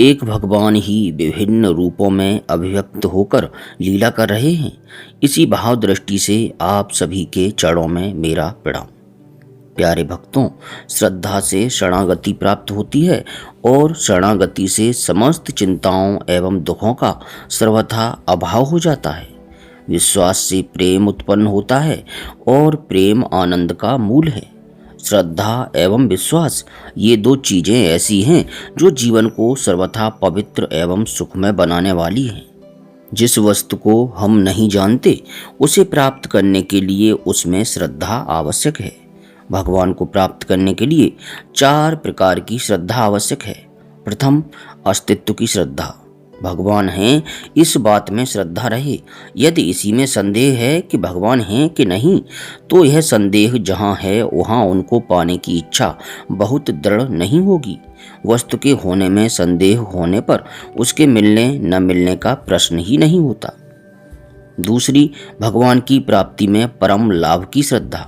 एक भगवान ही विभिन्न रूपों में अभिव्यक्त होकर लीला कर रहे हैं। इसी भाव दृष्टि से आप सभी के चरणों में मेरा प्रणाम। प्यारे भक्तों, श्रद्धा से शरणागति प्राप्त होती है और शरणागति से समस्त चिंताओं एवं दुखों का सर्वथा अभाव हो जाता है। विश्वास से प्रेम उत्पन्न होता है और प्रेम आनंद का मूल है। श्रद्धा एवं विश्वास ये दो चीजें ऐसी हैं जो जीवन को सर्वथा पवित्र एवं सुखमय बनाने वाली हैं। जिस वस्तु को हम नहीं जानते उसे प्राप्त करने के लिए उसमें श्रद्धा आवश्यक है। भगवान को प्राप्त करने के लिए 4 प्रकार की श्रद्धा आवश्यक है। प्रथम, अस्तित्व की श्रद्धा। भगवान हैं इस बात में श्रद्धा रहे। यदि इसी में संदेह है कि भगवान हैं कि नहीं, तो यह संदेह जहाँ है वहाँ उनको पाने की इच्छा बहुत दृढ़ नहीं होगी। वस्तु के होने में संदेह होने पर उसके मिलने न मिलने का प्रश्न ही नहीं होता। दूसरी, भगवान की प्राप्ति में परम लाभ की श्रद्धा।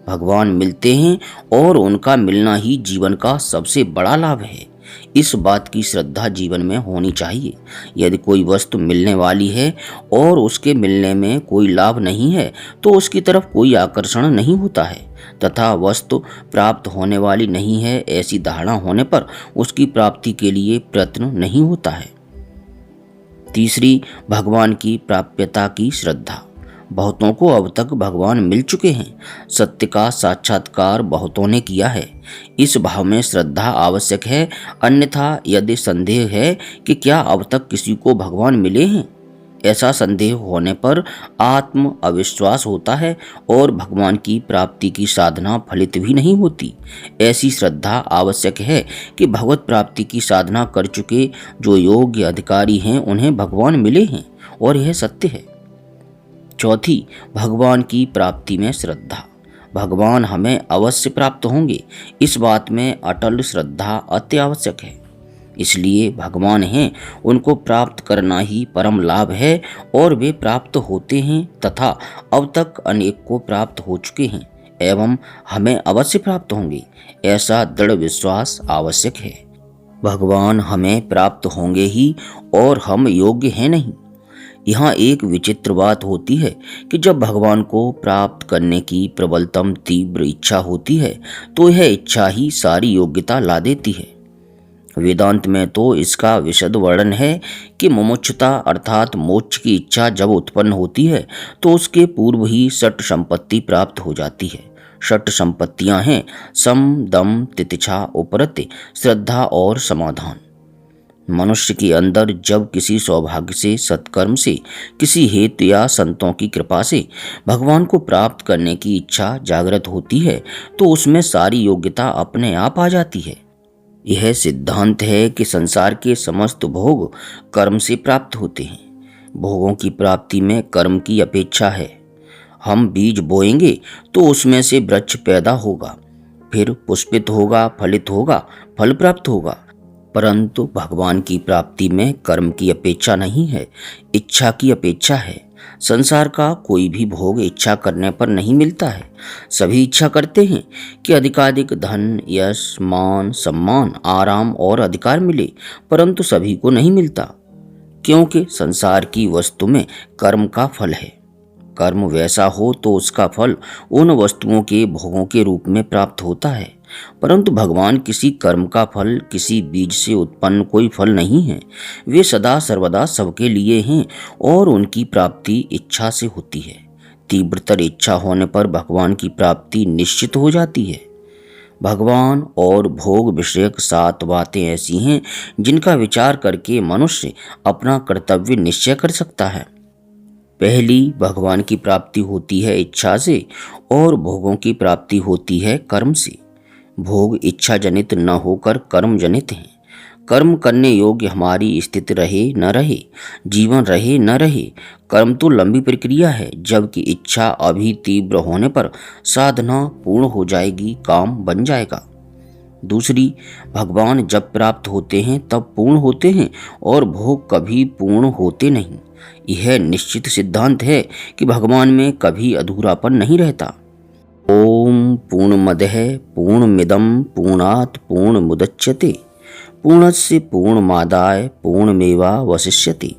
भगवान मिलते हैं और उनका मिलना ही जीवन का सबसे बड़ा लाभ है। इस बात की श्रद्धा जीवन में होनी चाहिए। यदि कोई वस्तु मिलने वाली है और उसके मिलने में कोई लाभ नहीं है तो उसकी तरफ कोई आकर्षण नहीं होता है तथा वस्तु प्राप्त होने वाली नहीं है ऐसी धारणा होने पर उसकी प्राप्ति के लिए प्रयत्न नहीं होता है। तीसरी, भगवान की प्राप्यता की श्रद्धा। बहुतों को अब तक भगवान मिल चुके हैं। सत्य का साक्षात्कार बहुतों ने किया है। इस भाव में श्रद्धा आवश्यक है। अन्यथा यदि संदेह है कि क्या अब तक किसी को भगवान मिले हैं, ऐसा संदेह होने पर आत्म अविश्वास होता है और भगवान की प्राप्ति की साधना फलित भी नहीं होती। ऐसी श्रद्धा आवश्यक है कि भगवत प्राप्ति की साधना कर चुके जो योग्य अधिकारी हैं उन्हें भगवान मिले हैं और यह सत्य है। चौथी, भगवान की प्राप्ति में श्रद्धा। भगवान हमें अवश्य प्राप्त होंगे, इस बात में अटल श्रद्धा अति आवश्यक है। इसलिए भगवान हैं उनको प्राप्त करना ही परम लाभ है और वे प्राप्त होते हैं तथा अब तक अनेक को प्राप्त हो चुके हैं एवं हमें अवश्य प्राप्त होंगे, ऐसा दृढ़ विश्वास आवश्यक है। भगवान हमें प्राप्त होंगे ही और हम योग्य हैं नहीं। यहाँ एक विचित्र बात होती है कि जब भगवान को प्राप्त करने की प्रबलतम तीव्र इच्छा होती है तो यह इच्छा ही सारी योग्यता ला देती है। वेदांत में तो इसका विशद वर्णन है कि मुमुक्षुता अर्थात मोक्ष की इच्छा जब उत्पन्न होती है तो उसके पूर्व ही षट संपत्ति प्राप्त हो जाती है। षट संपत्तियां हैं सम, दम, तितिक्षा, उपरति, श्रद्धा और समाधान। मनुष्य के अंदर जब किसी सौभाग्य से, सत्कर्म से, किसी हेतु या संतों की कृपा से भगवान को प्राप्त करने की इच्छा जागृत होती है तो उसमें सारी योग्यता अपने आप आ जाती है। यह सिद्धांत है कि संसार के समस्त भोग कर्म से प्राप्त होते हैं। भोगों की प्राप्ति में कर्म की अपेक्षा है। हम बीज बोएंगे तो उसमें से वृक्ष पैदा होगा, फिर पुष्पित होगा, फलित होगा, फल प्राप्त होगा। परंतु भगवान की प्राप्ति में कर्म की अपेक्षा नहीं है, इच्छा की अपेक्षा है। संसार का कोई भी भोग इच्छा करने पर नहीं मिलता है। सभी इच्छा करते हैं कि अधिकाधिक धन, यश, मान, सम्मान, आराम और अधिकार मिले, परंतु सभी को नहीं मिलता, क्योंकि संसार की वस्तु में कर्म का फल है। कर्म वैसा हो तो उसका फल उन वस्तुओं के भोगों के रूप में प्राप्त होता है। परंतु भगवान किसी कर्म का फल, किसी बीज से उत्पन्न कोई फल नहीं है। वे सदा सर्वदा सबके लिए हैं और उनकी प्राप्ति इच्छा से होती है। तीव्रतर इच्छा होने पर भगवान की प्राप्ति निश्चित हो जाती है। भगवान और भोग विषयक 7 बातें ऐसी हैं जिनका विचार करके मनुष्य अपना कर्तव्य निश्चय कर सकता है। पहली, भगवान की प्राप्ति होती है इच्छा से और भोगों की प्राप्ति होती है कर्म से। भोग इच्छा जनित न होकर कर्म जनित हैं। कर्म करने योग्य हमारी स्थिति रहे न रहे, जीवन रहे न रहे, कर्म तो लंबी प्रक्रिया है, जबकि इच्छा अभी तीव्र होने पर साधना पूर्ण हो जाएगी, काम बन जाएगा। दूसरी, भगवान जब प्राप्त होते हैं तब पूर्ण होते हैं और भोग कभी पूर्ण होते नहीं। यह निश्चित सिद्धांत है कि भगवान में कभी अधूरापन नहीं रहता। ओम पूर्णमदः पूर्णमिदं पूर्णात् पूर्णमुदच्यते पूर्णस्य पूर्णमादाय पूर्णमेवावशिष्यते।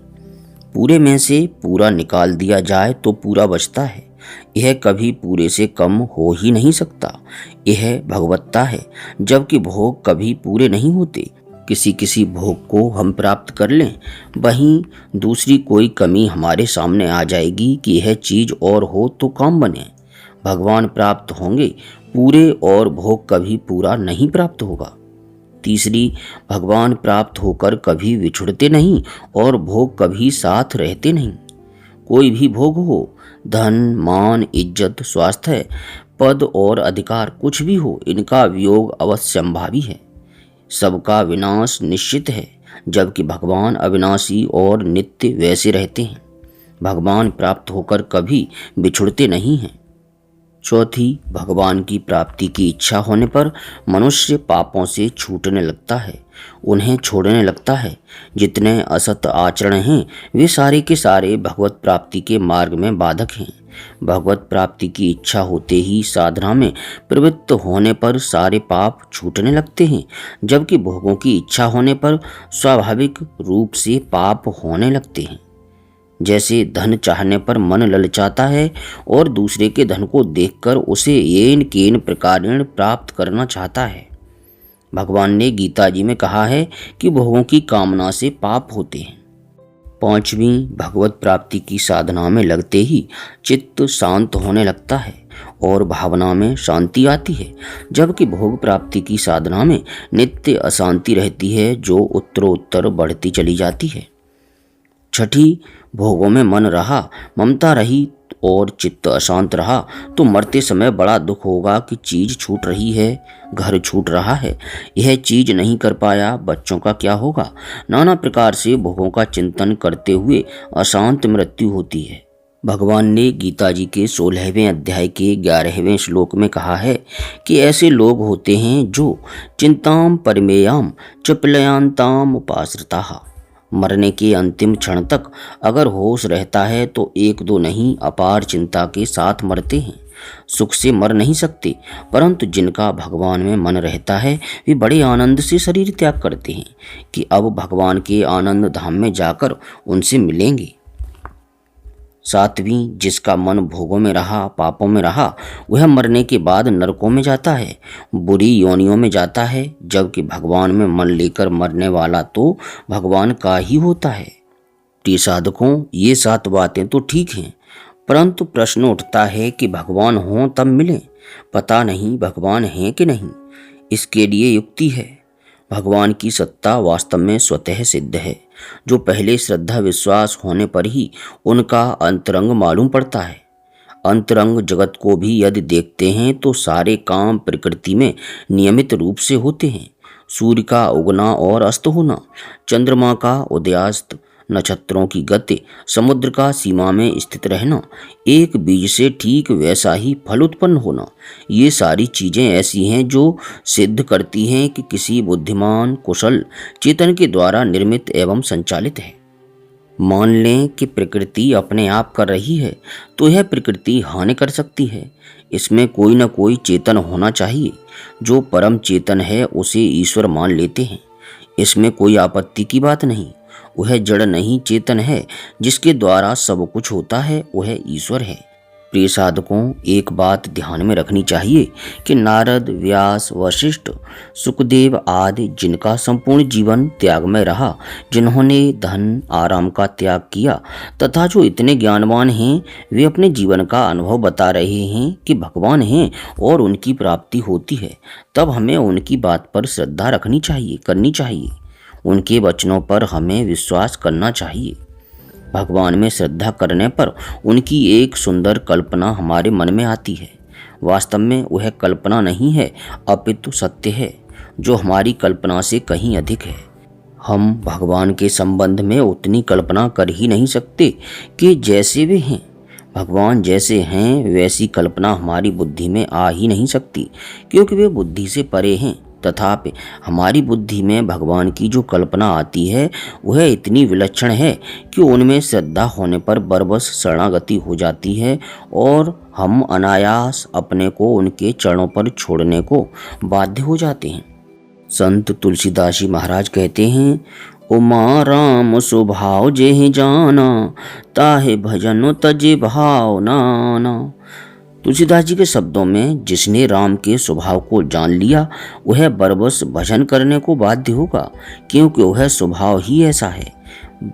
पूरे में से पूरा निकाल दिया जाए तो पूरा बचता है। यह कभी पूरे से कम हो ही नहीं सकता। यह भगवत्ता है, जबकि भोग कभी पूरे नहीं होते। किसी भोग को हम प्राप्त कर लें, वहीं दूसरी कोई कमी हमारे सामने आ जाएगी कि यह चीज और हो तो काम बने। भगवान प्राप्त होंगे पूरे और भोग कभी पूरा नहीं प्राप्त होगा। तीसरी, भगवान प्राप्त होकर कभी विछुड़ते नहीं और भोग कभी साथ रहते नहीं। कोई भी भोग हो, धन, मान, इज्जत, स्वास्थ्य, पद और अधिकार, कुछ भी हो, इनका वियोग अवश्यंभावी है। सबका विनाश निश्चित है, जबकि भगवान अविनाशी और नित्य वैसे रहते हैं। भगवान प्राप्त होकर कभी बिछुड़ते नहीं हैं। चौथी, भगवान की प्राप्ति की इच्छा होने पर मनुष्य पापों से छूटने लगता है, उन्हें छोड़ने लगता है। जितने असत आचरण हैं वे सारे के सारे भगवत प्राप्ति के मार्ग में बाधक हैं। भगवत प्राप्ति की इच्छा होते ही साधना में प्रवृत्त होने पर सारे पाप छूटने लगते हैं, जबकि भोगों की इच्छा होने पर स्वाभाविक रूप से पाप होने लगते हैं। जैसे धन चाहने पर मन ललचाता है और दूसरे के धन को देखकर उसे येन केन प्रकारेण प्राप्त करना चाहता है। भगवान ने गीता जी में कहा है कि भोगों की कामना से पाप होते हैं। पांचवी, भगवत प्राप्ति की साधना में लगते ही चित्त शांत होने लगता है और भावना में शांति आती है, जबकि भोग प्राप्ति की साधना में नित्य अशांति रहती है जो उत्तरोत्तर बढ़ती चली जाती है। छठी, भोगों में मन रहा, ममता रही और चित्त अशांत रहा तो मरते समय बड़ा दुख होगा कि चीज छूट रही है, घर छूट रहा है, यह चीज नहीं कर पाया, बच्चों का क्या होगा। नाना प्रकार से भोगों का चिंतन करते हुए अशांत मृत्यु होती है। भगवान ने गीता जी के 16वें अध्याय के 11वें श्लोक में कहा है कि ऐसे लोग होते हैं जो चिंताम परमेयाम चपलयांताम उपाश्रिताः। मरने के अंतिम क्षण तक अगर होश रहता है तो एक दो नहीं, अपार चिंता के साथ मरते हैं। सुख से मर नहीं सकते, परंतु जिनका भगवान में मन रहता है वे बड़े आनंद से शरीर त्याग करते हैं कि अब भगवान के आनंद धाम में जाकर उनसे मिलेंगे। सातवीं, जिसका मन भोगों में रहा, पापों में रहा, वह मरने के बाद नरकों में जाता है, बुरी योनियों में जाता है, जबकि भगवान में मन लेकर मरने वाला तो भगवान का ही होता है। प्रिय साधकों, ये 7 बातें तो ठीक हैं, परंतु प्रश्न उठता है कि भगवान हों तब मिलें। पता नहीं भगवान हैं कि नहीं, इसके लिए युक्ति है। भगवान की सत्ता वास्तव में स्वतः सिद्ध है, जो पहले श्रद्धा विश्वास होने पर ही उनका अंतरंग मालूम पड़ता है। अंतरंग जगत को भी यदि देखते हैं तो सारे काम प्रकृति में नियमित रूप से होते हैं। सूर्य का उगना और अस्त होना, चंद्रमा का उदयास्त, नक्षत्रों की गति, समुद्र का सीमा में स्थित रहना, एक बीज से ठीक वैसा ही फल उत्पन्न होना, ये सारी चीजें ऐसी हैं जो सिद्ध करती हैं कि किसी बुद्धिमान कुशल चेतन के द्वारा निर्मित एवं संचालित है। मान लें कि प्रकृति अपने आप कर रही है तो यह प्रकृति हानि कर सकती है। इसमें कोई न कोई चेतन होना चाहिए। जो परम चेतन है उसे ईश्वर मान लेते हैं, इसमें कोई आपत्ति की बात नहीं। वह जड़ नहीं चेतन है, जिसके द्वारा सब कुछ होता है, वह ईश्वर है। प्रिय साधकों, एक बात ध्यान में रखनी चाहिए कि नारद, व्यास, वशिष्ठ, सुखदेव आदि जिनका संपूर्ण जीवन त्याग में रहा, जिन्होंने धन आराम का त्याग किया तथा जो इतने ज्ञानवान हैं, वे अपने जीवन का अनुभव बता रहे हैं कि भगवान हैं और उनकी प्राप्ति होती है, तब हमें उनकी बात पर श्रद्धा रखनी चाहिए, करनी चाहिए। उनके वचनों पर हमें विश्वास करना चाहिए। भगवान में श्रद्धा करने पर उनकी एक सुंदर कल्पना हमारे मन में आती है। वास्तव में वह कल्पना नहीं है, अपितु सत्य है, जो हमारी कल्पना से कहीं अधिक है। हम भगवान के संबंध में उतनी कल्पना कर ही नहीं सकते कि जैसे वे हैं। भगवान जैसे हैं वैसी कल्पना हमारी बुद्धि में आ ही नहीं सकती, क्योंकि वे बुद्धि से परे हैं। तथापि हमारी बुद्धि में भगवान की जो कल्पना आती है वह इतनी विलक्षण है कि उनमें श्रद्धा होने पर बरबस शरणागति हो जाती है और हम अनायास अपने को उनके चरणों पर छोड़ने को बाध्य हो जाते हैं। संत तुलसीदास जी महाराज कहते हैं, उमा राम स्वभाव जेहि जाना, ताहे भजन तजे भाव नाना। तुलसीदास जी के शब्दों में, जिसने राम के स्वभाव को जान लिया वह बरबस भजन करने को बाध्य होगा, क्योंकि वह स्वभाव ही ऐसा है।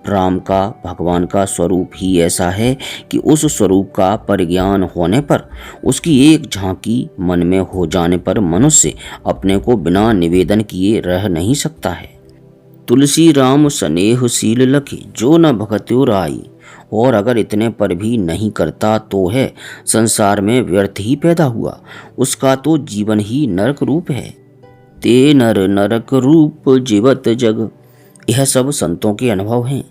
राम का, भगवान का स्वरूप ही ऐसा है कि उस स्वरूप का परिज्ञान होने पर, उसकी एक झांकी मन में हो जाने पर मनुष्य अपने को बिना निवेदन किए रह नहीं सकता है। तुलसी राम स्नेहशील लखी, जो न भगत्यो राई। और अगर इतने पर भी नहीं करता तो है संसार में व्यर्थ ही पैदा हुआ, उसका तो जीवन ही नरक रूप है। ते नर नरक रूप जीवत जग। यह सब संतों के अनुभव हैं।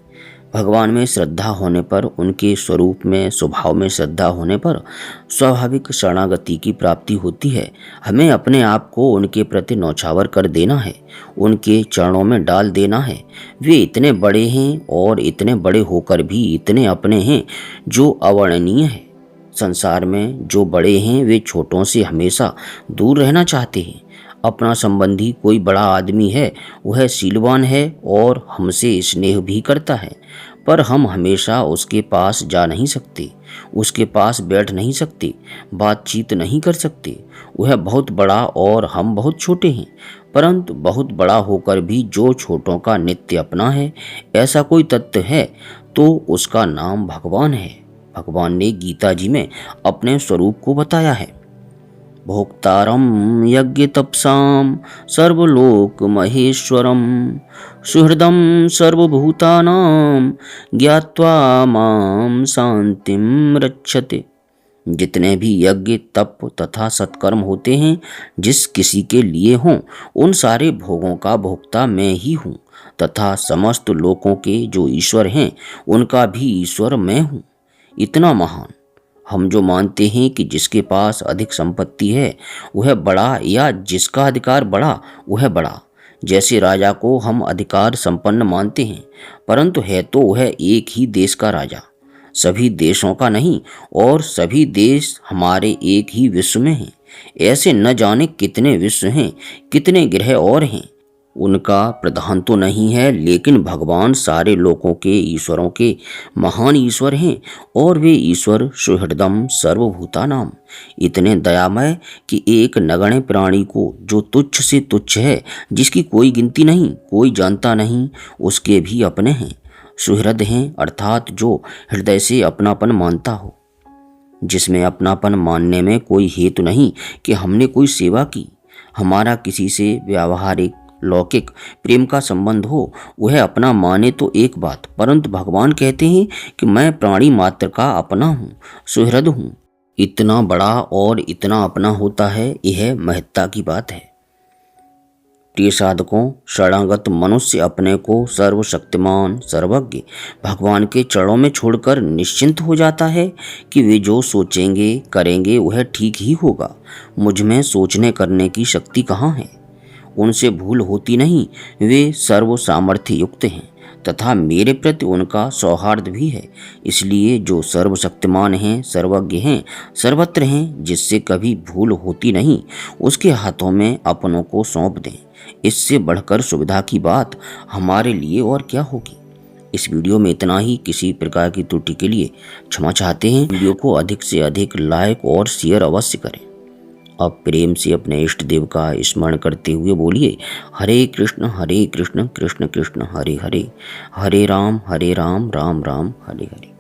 भगवान में श्रद्धा होने पर, उनके स्वरूप में, स्वभाव में श्रद्धा होने पर स्वाभाविक शरणागति की प्राप्ति होती है। हमें अपने आप को उनके प्रति न्यौछावर कर देना है, उनके चरणों में डाल देना है। वे इतने बड़े हैं और इतने बड़े होकर भी इतने अपने हैं जो अवर्णनीय है। संसार में जो बड़े हैं वे छोटों से हमेशा दूर रहना चाहते हैं। अपना संबंधी कोई बड़ा आदमी है, वह शीलवान है और हमसे स्नेह भी करता है, पर हम हमेशा उसके पास जा नहीं सकते, उसके पास बैठ नहीं सकते, बातचीत नहीं कर सकते। वह बहुत बड़ा और हम बहुत छोटे हैं, परंतु बहुत बड़ा होकर भी जो छोटों का नित्य अपना है, ऐसा कोई तत्व है तो उसका नाम भगवान है। भगवान ने गीता जी में अपने स्वरूप को बताया है। भोक्तारम यज्ञ तपसाम सर्वलोक महेश्वरम, सुहृदम सर्वभूतानाम ज्ञात्वा माम शांतिम रक्षते। जितने भी यज्ञ, तप तथा सत्कर्म होते हैं, जिस किसी के लिए हों, उन सारे भोगों का भोक्ता मैं ही हूँ, तथा समस्त लोकों के जो ईश्वर हैं उनका भी ईश्वर मैं हूँ। इतना महान। हम जो मानते हैं कि जिसके पास अधिक संपत्ति है वह बड़ा, या जिसका अधिकार बड़ा वह बड़ा, जैसे राजा को हम अधिकार संपन्न मानते हैं, परंतु है तो वह एक ही देश का राजा, सभी देशों का नहीं, और सभी देश हमारे एक ही विश्व में हैं। ऐसे न जाने कितने विश्व हैं, कितने ग्रह और हैं। उनका प्रधान तो नहीं है, लेकिन भगवान सारे लोकों के ईश्वरों के महान ईश्वर हैं, और वे ईश्वर सुहृदम सर्वभूतानाम, इतने दयामय कि एक नगण्य प्राणी को, जो तुच्छ से तुच्छ है, जिसकी कोई गिनती नहीं, कोई जानता नहीं, उसके भी अपने हैं। सुहृद हैं अर्थात जो हृदय से अपनापन मानता हो, जिसमें अपनापन मानने में कोई हेतु नहीं कि हमने कोई सेवा की, हमारा किसी से व्यावहारिक लौकिक प्रेम का संबंध हो, वह अपना माने तो एक बात, परंतु भगवान कहते हैं कि मैं प्राणी मात्र का अपना हूँ, सुहृद हूँ। इतना बड़ा और इतना अपना होता है, यह महत्ता की बात है। प्रिय साधकों, शरणागत मनुष्य अपने को सर्वशक्तिमान, सर्वज्ञ भगवान के चरणों में छोड़कर निश्चिंत हो जाता है कि वे जो सोचेंगे करेंगे वह ठीक ही होगा। मुझ में सोचने करने की शक्ति कहाँ है? उनसे भूल होती नहीं, वे सर्व सामर्थ्य युक्त हैं, तथा मेरे प्रति उनका सौहार्द भी है। इसलिए जो सर्वशक्तिमान हैं, सर्वज्ञ हैं, सर्वत्र हैं, जिससे कभी भूल होती नहीं, उसके हाथों में अपनों को सौंप दें। इससे बढ़कर सुविधा की बात हमारे लिए और क्या होगी। इस वीडियो में इतना ही। किसी प्रकार की त्रुटि के लिए क्षमा चाहते हैं। वीडियो को अधिक से अधिक लाइक और शेयर अवश्य करें। अब प्रेम से अपने इष्ट देव का स्मरण करते हुए बोलिए, हरे कृष्ण कृष्ण कृष्ण हरे हरे, हरे राम राम राम हरे हरे।